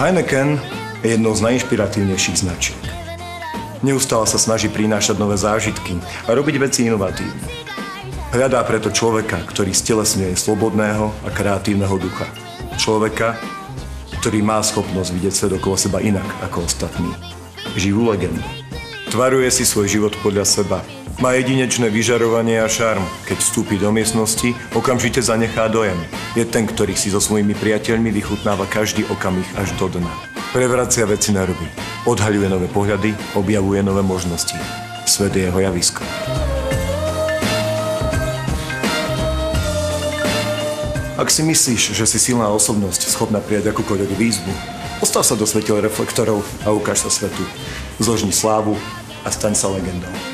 Heineken je jednou z najinšpiratívnejších značiek. Neustále sa snaží prinášať nové zážitky a robiť veci inovatívne. Hľadá preto človeka, ktorý stelesňuje slobodného a kreatívneho ducha. Človeka, ktorý má schopnosť vidieť svet okolo seba inak ako ostatní. Živú legendu. Tvaruje si svoj život podľa seba. Má jedinečné vyžarovanie a šarm. Keď vstúpi do miestnosti, okamžite zanechá dojem. Je ten, ktorý si so svojimi priateľmi vychutnáva každý okamih až do dna. Prevracia veci na ruby. Odhaľuje nové pohľady, objavuje nové možnosti. Svet je jeho javisko. Ak si myslíš, že si silná osobnosť, schopná prijať akúkoľvek výzvu, postav sa do svetiel reflektorov a ukáž sa svetu. Zložni slávu a staň sa legendou.